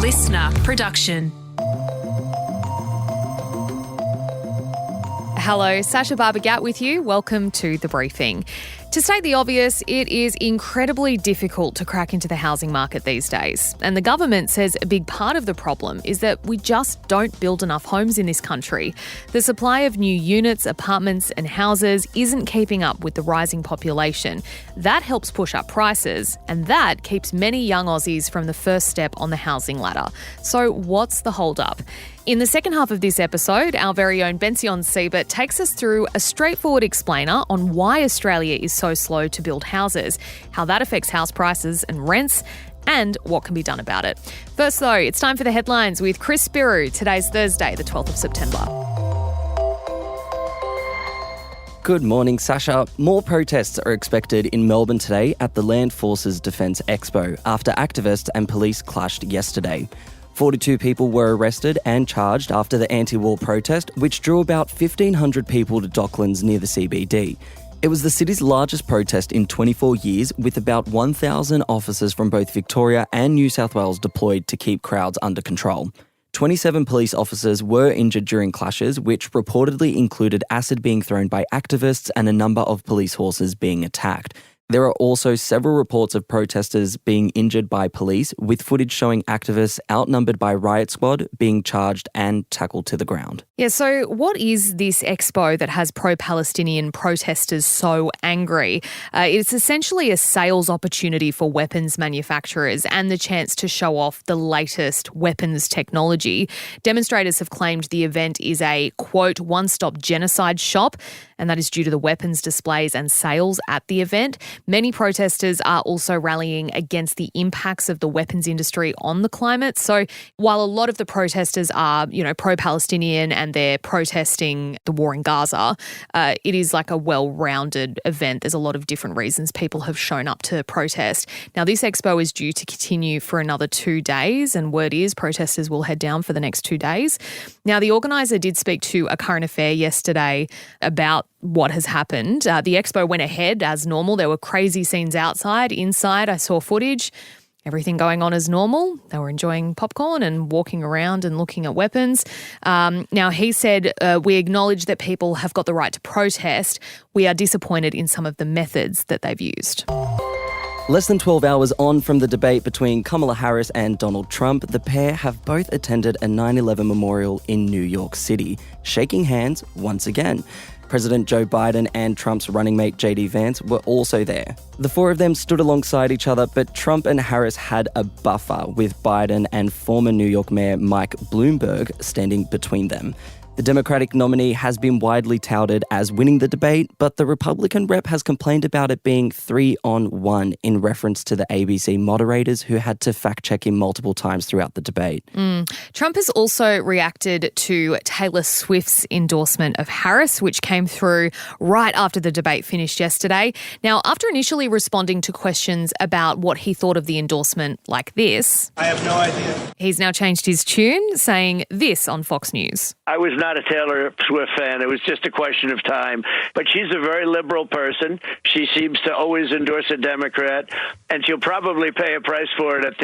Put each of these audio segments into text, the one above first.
listener production. Hello, Sacha, Barbour, Gatt with you. Welcome to The Briefing. To state the obvious, it is incredibly difficult to crack into the housing market these days. And the government says a big part of the problem is that we just don't build enough homes in this country. The supply of new units, apartments and houses isn't keeping up with the rising population. That helps push up prices, and that keeps many young Aussies from the first step on the housing ladder. So what's the hold-up? In the second half of this episode, our very own Bension Siebert takes us through a straightforward explainer on why Australia is so slow to build houses, how that affects house prices and rents, and what can be done about it. First though, it's time for the headlines with Chris Spiru. Today's Thursday, the 12th of September. Good morning, Sacha. More protests are expected in Melbourne today at the Land Forces Defence Expo after activists and police clashed yesterday. 42 people were arrested and charged after the anti-war protest, which drew about 1,500 people to Docklands near the CBD. It was the city's largest protest in 24 years, with about 1,000 officers from both Victoria and New South Wales deployed to keep crowds under control. 27 police officers were injured during clashes, which reportedly included acid being thrown by activists and a number of police horses being attacked. There are also several reports of protesters being injured by police, with footage showing activists outnumbered by riot squad being charged and tackled to the ground. Yeah, so what is this expo that has pro-Palestinian protesters so angry? It's essentially a sales opportunity for weapons manufacturers and the chance to show off the latest weapons technology. Demonstrators have claimed the event is a, quote, one-stop genocide shop, and that is due to the weapons displays and sales at the event. Many protesters are also rallying against the impacts of the weapons industry on the climate. So while a lot of the protesters are, pro-Palestinian and they're protesting the war in Gaza, it is like a well-rounded event. There's a lot of different reasons people have shown up to protest. Now, this expo is due to continue for another 2 days, and word is protesters will head down for the next 2 days. Now, the organiser did speak to A Current Affair yesterday about what has happened. The expo went ahead as normal. There were crazy scenes outside. Inside, I saw footage. Everything going on as normal. They were enjoying popcorn and walking around and looking at weapons. Now, he said, we acknowledge that people have got the right to protest. We are disappointed in some of the methods that they've used. Less than 12 hours on from the debate between Kamala Harris and Donald Trump, the pair have both attended a 9/11 memorial in New York City, shaking hands once again. President Joe Biden and Trump's running mate JD Vance were also there. The four of them stood alongside each other, but Trump and Harris had a buffer, with Biden and former New York Mayor Mike Bloomberg standing between them. The Democratic nominee has been widely touted as winning the debate, but the Republican rep has complained about it being 3-on-1 in reference to the ABC moderators who had to fact-check him multiple times throughout the debate. Trump has also reacted to Taylor Swift's endorsement of Harris, which came through right after the debate finished yesterday. Now, after initially responding to questions about what he thought of the endorsement like this, I have no idea. He's now changed his tune, saying this on Fox News. I was not a Taylor Swift fan. It was just a question of time. But she's a very liberal person. She seems to always endorse a Democrat, and she'll probably pay a price for it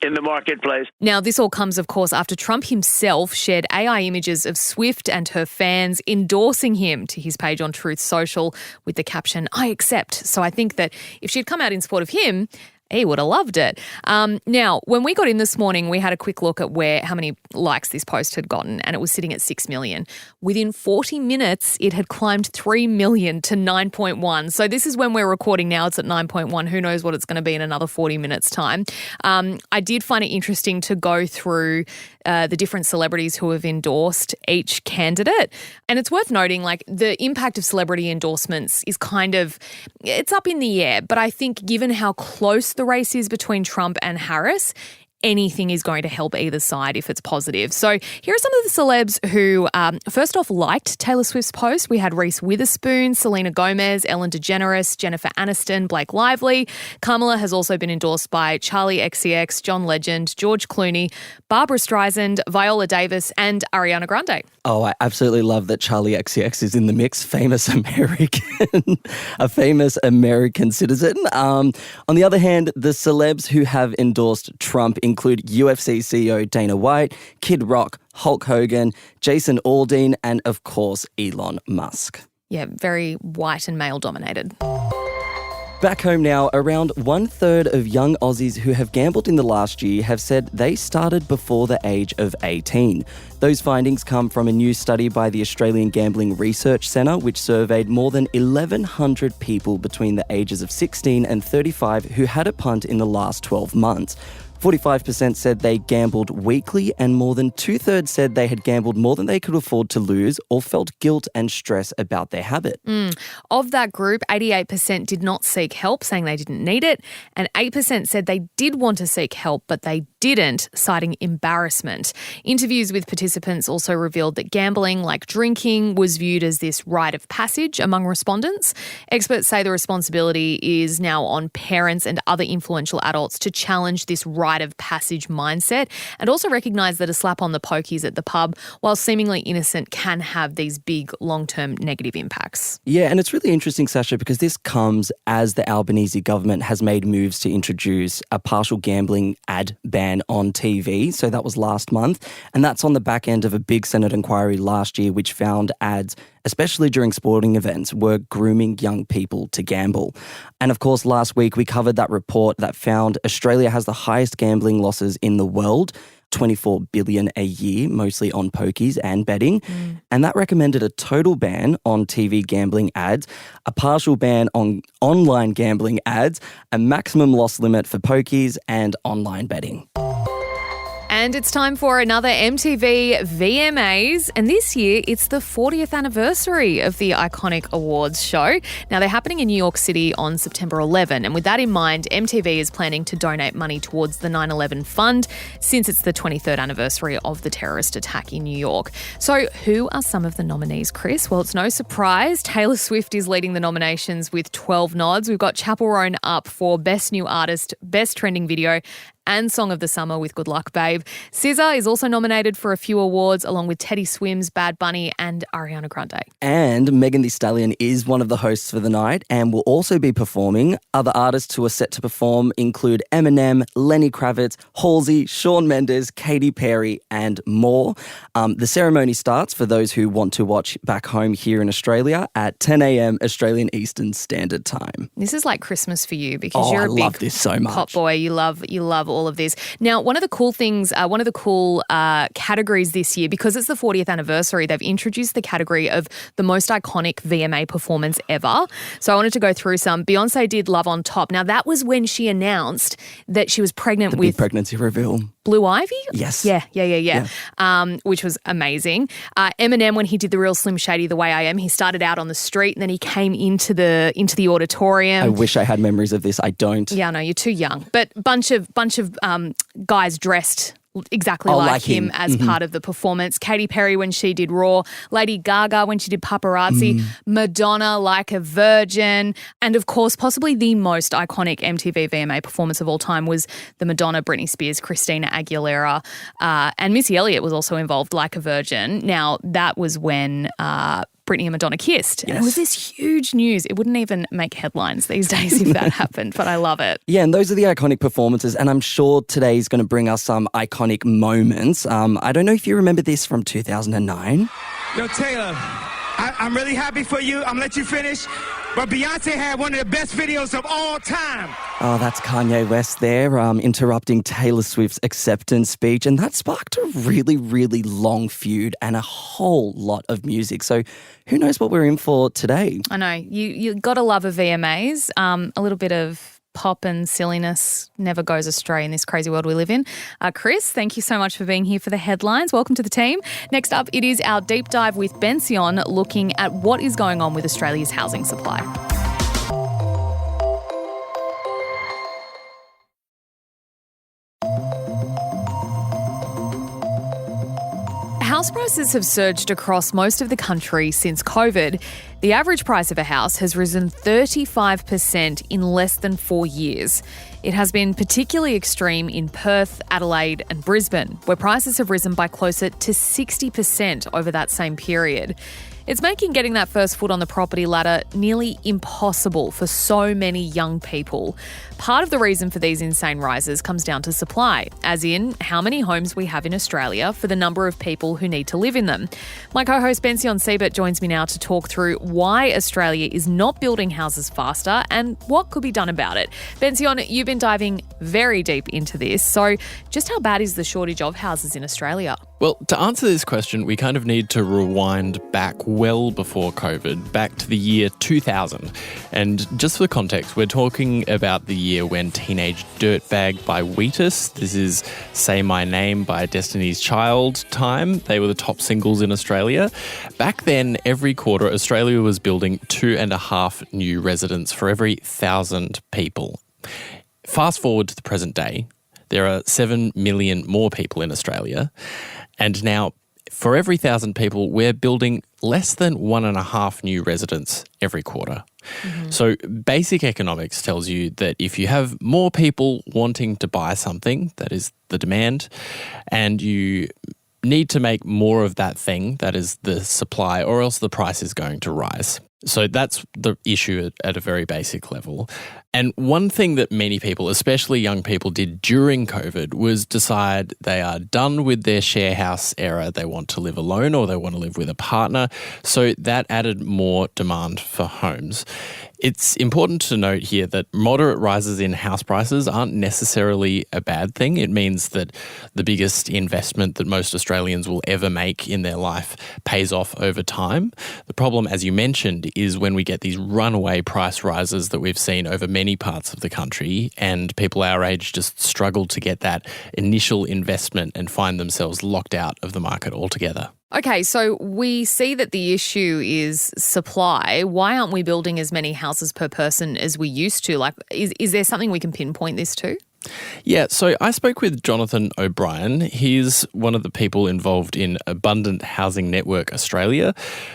in the marketplace. Now, this all comes, of course, after Trump himself shared AI images of Swift and her fans endorsing him to his page on Truth Social with the caption, "I accept." So I think that if she'd come out in support of him, he would have loved it. Now, when we got in this morning, we had a quick look at how many likes this post had gotten, and it was sitting at 6 million. Within 40 minutes, it had climbed 3 million to 9.1. So this is when we're recording now. It's at 9.1. Who knows what it's going to be in another 40 minutes' time. I did find it interesting to go through the different celebrities who have endorsed each candidate. And it's worth noting, the impact of celebrity endorsements is it's up in the air. But I think given how close the race is between Trump and Harris, anything is going to help either side if it's positive. So here are some of the celebs who, first off, liked Taylor Swift's post. We had Reese Witherspoon, Selena Gomez, Ellen DeGeneres, Jennifer Aniston, Blake Lively. Kamala has also been endorsed by Charlie XCX, John Legend, George Clooney, Barbara Streisand, Viola Davis and Ariana Grande. Oh, I absolutely love that Charlie XCX is in the mix. Famous American, a famous American citizen. On the other hand, the celebs who have endorsed Trump include UFC CEO Dana White, Kid Rock, Hulk Hogan, Jason Aldean, and of course, Elon Musk. Yeah, very white and male dominated. Back home now, around 1/3 of young Aussies who have gambled in the last year have said they started before the age of 18. Those findings come from a new study by the Australian Gambling Research Centre, which surveyed more than 1,100 people between the ages of 16 and 35 who had a punt in the last 12 months. 45% said they gambled weekly, and more than 2/3 said they had gambled more than they could afford to lose or felt guilt and stress about their habit. Of that group, 88% did not seek help, saying they didn't need it, and 8% said they did want to seek help, but they didn't, citing embarrassment. Interviews with participants also revealed that gambling, like drinking, was viewed as this rite of passage among respondents. Experts say the responsibility is now on parents and other influential adults to challenge this rite of passage mindset and also recognise that a slap on the pokies at the pub, while seemingly innocent, can have these big long-term negative impacts. Yeah, and it's really interesting, Sacha, because this comes as the Albanese government has made moves to introduce a partial gambling ad ban on TV. So that was last month. And that's on the back end of a big Senate inquiry last year, which found ads, especially during sporting events, were grooming young people to gamble. And of course, last week we covered that report that found Australia has the highest gambling losses in the world, 24 billion a year, mostly on pokies and betting. And that recommended a total ban on TV gambling ads, a partial ban on online gambling ads, a maximum loss limit for pokies and online betting. And it's time for another MTV VMAs. And this year, it's the 40th anniversary of the iconic awards show. Now, they're happening in New York City on September 11. And with that in mind, MTV is planning to donate money towards the 9/11 fund since it's the 23rd anniversary of the terrorist attack in New York. So who are some of the nominees, Chris? Well, it's no surprise. Taylor Swift is leading the nominations with 12 nods. We've got Chapel Roan up for Best New Artist, Best Trending Video, and Song of the Summer with Good Luck Babe. SZA is also nominated for a few awards, along with Teddy Swims, Bad Bunny and Ariana Grande. And Megan Thee Stallion is one of the hosts for the night and will also be performing. Other artists who are set to perform include Eminem, Lenny Kravitz, Halsey, Shawn Mendes, Katy Perry and more. The ceremony starts, for those who want to watch back home here in Australia, at 10 a.m. Australian Eastern Standard Time. This is like Christmas for you because you're a big love this so much. pop boy. You love all of this. Now, one of the cool things, one of the cool categories this year, because it's the 40th anniversary, they've introduced the category of the most iconic VMA performance ever. So I wanted to go through some. Beyonce did Love on Top. Now, that was when she announced that she was pregnant with... big pregnancy reveal. Blue Ivy? Yes. Yeah. Which was amazing. Eminem, when he did the Real Slim Shady The Way I Am, he started out on the street and then he came into the auditorium. I wish I had memories of this. I don't. Yeah, no, you're too young. But bunch of guys dressed exactly like him as part of the performance. Katy Perry when she did Raw, Lady Gaga when she did Paparazzi, Madonna Like a Virgin, and of course possibly the most iconic MTV VMA performance of all time was the Madonna, Britney Spears, Christina Aguilera, and Missy Elliott was also involved, Like a Virgin. Now that was when Britney and Madonna kissed. Yes. And it was this huge news. It wouldn't even make headlines these days if that happened, but I love it. Yeah, and those are the iconic performances, and I'm sure today's going to bring us some iconic moments. I don't know if you remember this from 2009. Yo, Taylor, I'm really happy for you. I'm going to let you finish. But Beyonce had one of the best videos of all time. Oh, that's Kanye West there, interrupting Taylor Swift's acceptance speech. And that sparked a really, really long feud and a whole lot of music. So who knows what we're in for today? I know. You got to love a VMAs. A little bit of pop and silliness never goes astray in this crazy world we live in. Chris, thank you so much for being here for the headlines. Welcome to the team. Next up, it is our deep dive with Bension, looking at what is going on with Australia's housing supply. House prices have surged across most of the country since COVID. The average price of a house has risen 35% in less than 4 years. It has been particularly extreme in Perth, Adelaide and Brisbane, where prices have risen by closer to 60% over that same period. It's making getting that first foot on the property ladder nearly impossible for so many young people. part of the reason for these insane rises comes down to supply, as in how many homes we have in Australia for the number of people who need to live in them. My co-host Bension Siebert joins me now to talk through why Australia is not building houses faster and what could be done about it. Bension, you've been diving very deep into this, so just how bad is the shortage of houses in Australia? Well, to answer this question, we kind of need to rewind back well before COVID, back to the year 2000. And just for context, we're talking about the year when Teenage Dirtbag by Wheatus, this is Say My Name by Destiny's Child time, they were the top singles in Australia. Back then, every quarter, Australia was building 2.5 new residents for every 1,000 people. Fast forward to the present day, there are 7 million more people in Australia. And now, for every 1,000 people, we're building less than 1.5 new residents every quarter. Mm-hmm. So basic economics tells you that if you have more people wanting to buy something, that is the demand, and you need to make more of that thing, that is the supply, or else the price is going to rise. So that's the issue at a very basic level. And one thing that many people, especially young people, did during COVID was decide they are done with their share house era. They want to live alone or they want to live with a partner. So that added more demand for homes. It's important to note here that moderate rises in house prices aren't necessarily a bad thing. It means that the biggest investment that most Australians will ever make in their life pays off over time. The problem, as you mentioned, is when we get these runaway price rises that we've seen over many parts of the country, and people our age just struggle to get that initial investment and find themselves locked out of the market altogether. Okay, so we see that the issue is supply. Why aren't we building as many houses per person as we used to? Like, is there something we can pinpoint this to? Yeah, so I spoke with Jonathan O'Brien. He's one of the people involved in Abundant Housing Network Australia.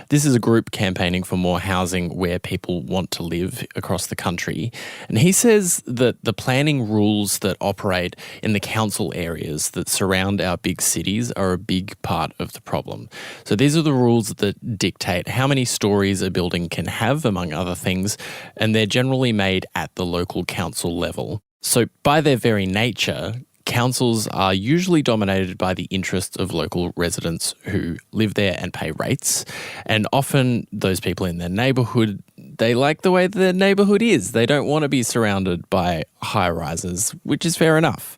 This is a group campaigning for more housing where people want to live across the country. And he says that the planning rules that operate in the council areas that surround our big cities are a big part of the problem. So these are the rules that dictate how many stories a building can have, among other things, and they're generally made at the local council level. So by their very nature, councils are usually dominated by the interests of local residents who live there and pay rates. And often those people in their neighbourhood, they like the way their neighbourhood is. They don't want to be surrounded by high rises, which is fair enough.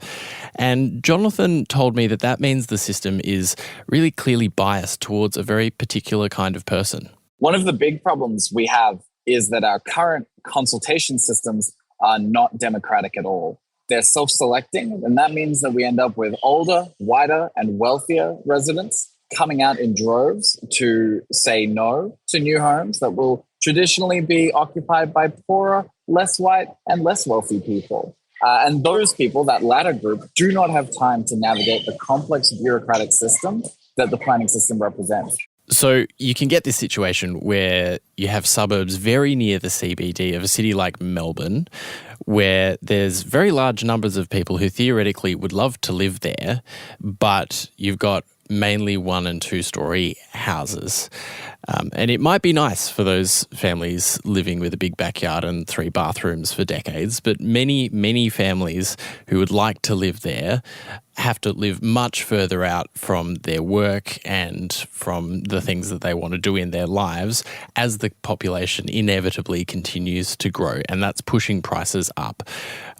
And Jonathan told me that that means the system is really clearly biased towards a very particular kind of person. One of the big problems we have is that our current consultation systems are not democratic at all. They're self-selecting, and that means that we end up with older, whiter, and wealthier residents coming out in droves to say no to new homes that will traditionally be occupied by poorer, less white, and less wealthy people. And those people, that latter group, do not have time to navigate the complex bureaucratic system that the planning system represents. So you can get this situation where you have suburbs very near the CBD of a city like Melbourne, where there's very large numbers of people who theoretically would love to live there, but you've got mainly 1- and 2-story houses. And it might be nice for those families living with a big backyard and 3 bathrooms for decades, but many, many families who would like to live there have to live much further out from their work and from the things that they want to do in their lives as the population inevitably continues to grow, and that's pushing prices up.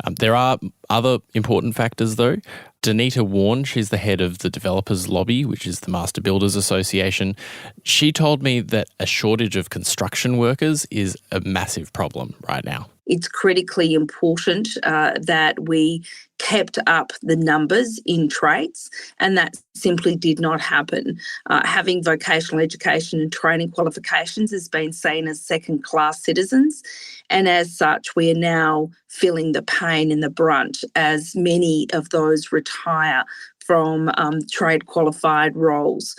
There are other important factors though. Danita Warren, she's the head of the Developers Lobby, which is the Master Builders Association. She told me that a shortage of construction workers is a massive problem right now. It's critically important that we kept up the numbers in trades, and that simply did not happen. Having vocational education and training qualifications has been seen as second-class citizens, and as such, we are now feeling the pain and the brunt as many of those retire from trade qualified roles.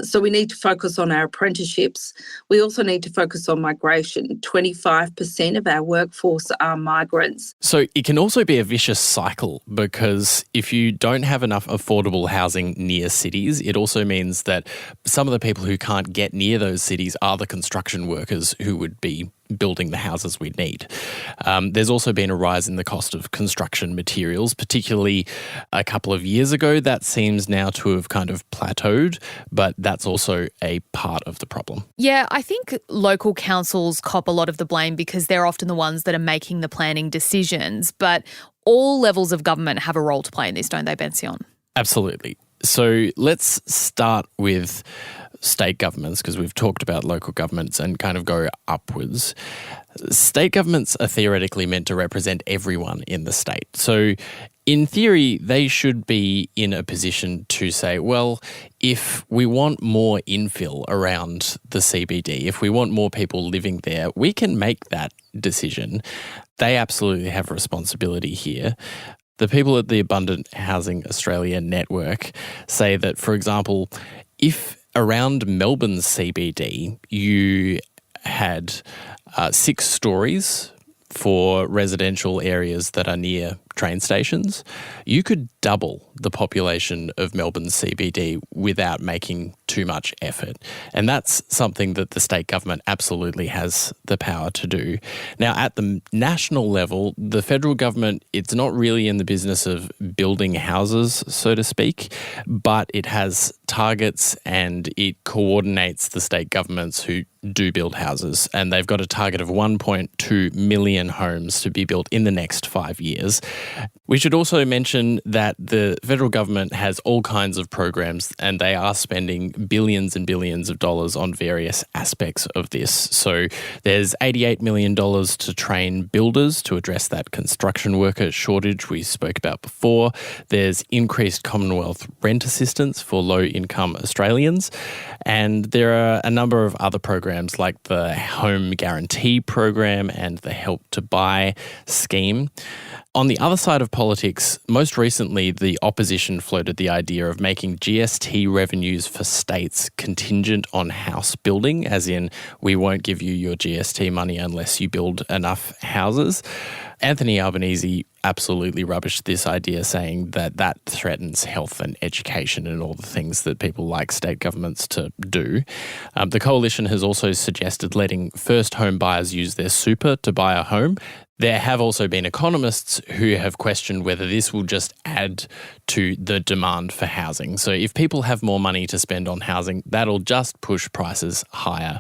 So we need to focus on our apprenticeships. We also need to focus on migration. 25% of our workforce are migrants. So it can also be a vicious cycle, because if you don't have enough affordable housing near cities, it also means that some of the people who can't get near those cities are the construction workers who would be building the houses we need. There's also been a rise in the cost of construction materials, particularly a couple of years ago. That seems now to have kind of plateaued, but that's also a part of the problem. Yeah, I think local councils cop a lot of the blame because they're often the ones that are making the planning decisions, but all levels of government have a role to play in this, don't they, Bension? Absolutely. So let's start with state governments, because we've talked about local governments, and kind of go upwards. State governments are theoretically meant to represent everyone in the state. So in theory, they should be in a position to say, well, if we want more infill around the CBD, if we want more people living there, we can make that decision. They absolutely have a responsibility here. The people at the Abundant Housing Australia network say that, for example, if around Melbourne's CBD you had 6 stories for residential areas that are near train stations, you could double the population of Melbourne's CBD without making too much effort. And that's something that the state government absolutely has the power to do. Now, at the national level, the federal government, it's not really in the business of building houses, so to speak, but it has targets and it coordinates the state governments who do build houses. And they've got a target of 1.2 million homes to be built in the next 5 years. We should also mention that the federal government has all kinds of programs and they are spending billions and billions of dollars on various aspects of this. So there's $88 million to train builders to address that construction worker shortage we spoke about before. There's increased Commonwealth rent assistance for low-income Australians. And there are a number of other programs like the Home Guarantee Program and the Help to Buy scheme. On the other side of politics, most recently, the opposition floated the idea of making GST revenues for states contingent on house building, as in, we won't give you your GST money unless you build enough houses. Anthony Albanese absolutely rubbished this idea, saying that that threatens health and education and all the things that people like state governments to do. The coalition has also suggested letting first home buyers use their super to buy a home. There have also been economists who have questioned whether this will just add to the demand for housing. So if people have more money to spend on housing, that'll just push prices higher.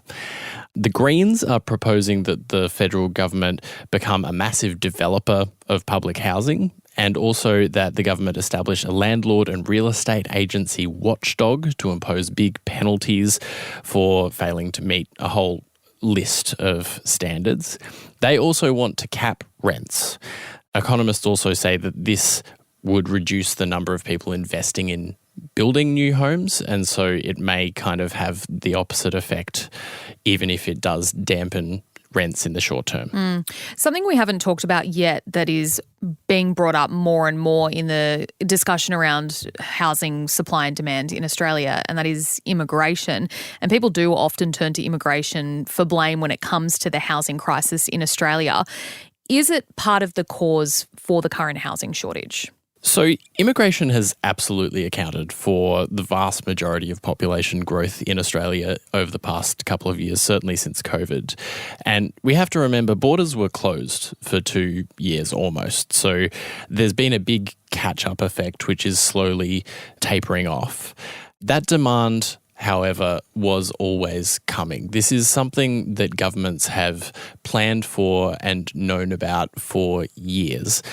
The Greens are proposing that the federal government become a massive developer of public housing, and also that the government establish a landlord and real estate agency watchdog to impose big penalties for failing to meet a whole list of standards. They also want to cap rents. Economists also say that this would reduce the number of people investing in building new homes, and so it may kind of have the opposite effect, even if it does dampen rents in the short term. Something we haven't talked about yet that is being brought up more and more in the discussion around housing supply and demand in Australia, and that is immigration. And people do often turn to immigration for blame when it comes to the housing crisis in Australia. Is it part of the cause for the current housing shortage? So immigration has absolutely accounted for the vast majority of population growth in Australia over the past couple of years, certainly since COVID. And we have to remember borders were closed for 2 years almost. So there's been a big catch-up effect, which is slowly tapering off. That demand, however, was always coming. This is something that governments have planned for and known about for years.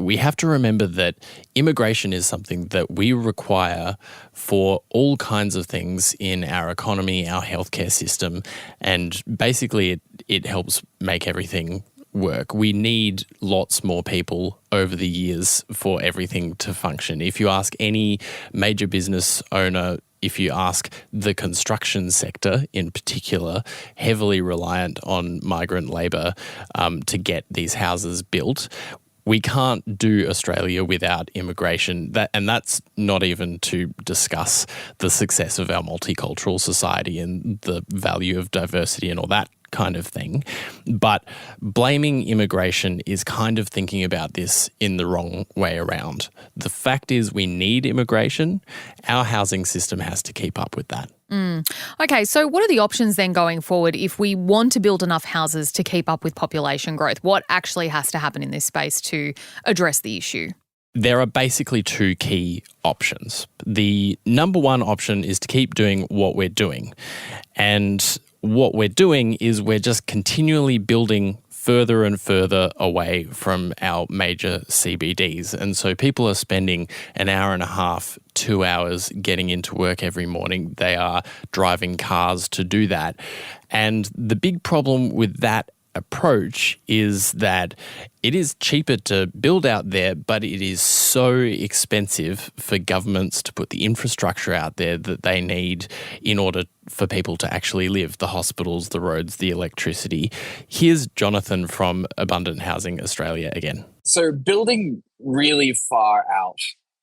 We have to remember that immigration is something that we require for all kinds of things in our economy, our healthcare system, and basically it helps make everything work. We need lots more people over the years for everything to function. If you ask any major business owner, if you ask the construction sector in particular, heavily reliant on migrant labour to get these houses built, we can't do Australia without immigration, and that's not even to discuss the success of our multicultural society and the value of diversity and all that kind of thing. But blaming immigration is kind of thinking about this in the wrong way around. The fact is we need immigration. Our housing system has to keep up with that. Okay, so what are the options then going forward if we want to build enough houses to keep up with population growth? What actually has to happen in this space to address the issue? There are basically two key options. The number one option is to keep doing what we're doing. And what we're doing is we're just continually building further and further away from our major CBDs. And so people are spending an hour and a half, 2 hours getting into work every morning. They are driving cars to do that. And the big problem with that approach is that it is cheaper to build out there, but it is so expensive for governments to put the infrastructure out there that they need in order for people to actually live, the hospitals, the roads, the electricity. Here's Jonathan from Abundant Housing Australia again. So building really far out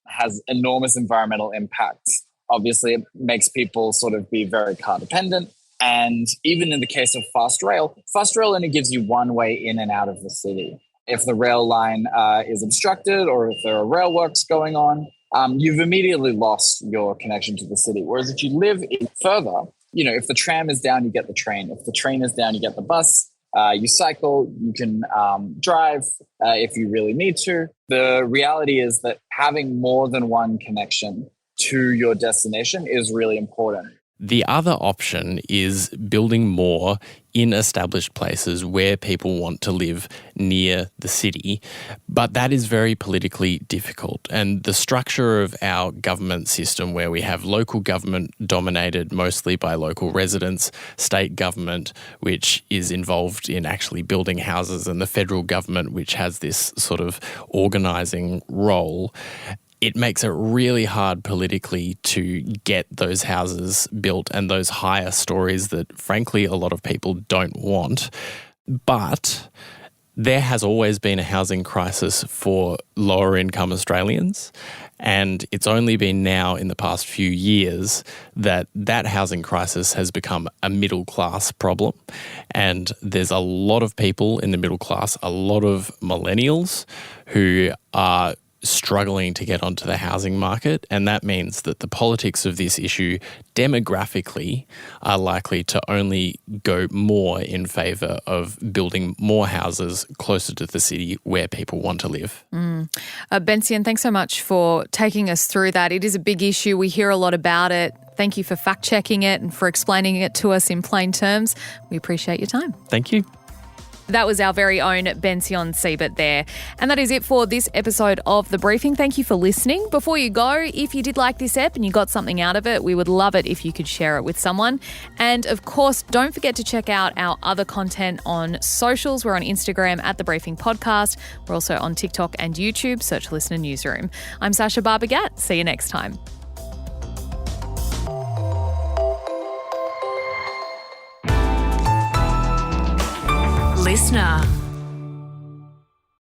has enormous environmental impacts. Obviously, it makes people sort of be very car dependent. And even in the case of fast rail only gives you one way in and out of the city. If the rail line is obstructed or if there are rail works going on, you've immediately lost your connection to the city. Whereas if you live in further, if the tram is down, you get the train. If the train is down, you get the bus. You cycle, you can drive if you really need to. The reality is that having more than one connection to your destination is really important. The other option is building more in established places where people want to live near the city, but that is very politically difficult. And the structure of our government system, where we have local government dominated mostly by local residents, state government, which is involved in actually building houses, and the federal government, which has this sort of organising role, it makes it really hard politically to get those houses built and those higher stories that, frankly, a lot of people don't want. But there has always been a housing crisis for lower income Australians, and it's only been now in the past few years that that housing crisis has become a middle class problem. And there's a lot of people in the middle class, a lot of millennials who are struggling to get onto the housing market, and that means that the politics of this issue demographically are likely to only go more in favour of building more houses closer to the city where people want to live. Bension, thanks so much for taking us through that. It is a big issue. We hear a lot about it. Thank you for fact-checking it and for explaining it to us in plain terms. We appreciate your time. Thank you. That was our very own Bension Siebert there. And that is it for this episode of The Briefing. Thank you for listening. Before you go, if you did like this ep and you got something out of it, we would love it if you could share it with someone. And of course, don't forget to check out our other content on socials. We're on Instagram at The Briefing Podcast. We're also on TikTok and YouTube. Search Listener Newsroom. I'm Sacha Barbour Gatt. See you next time. Listener.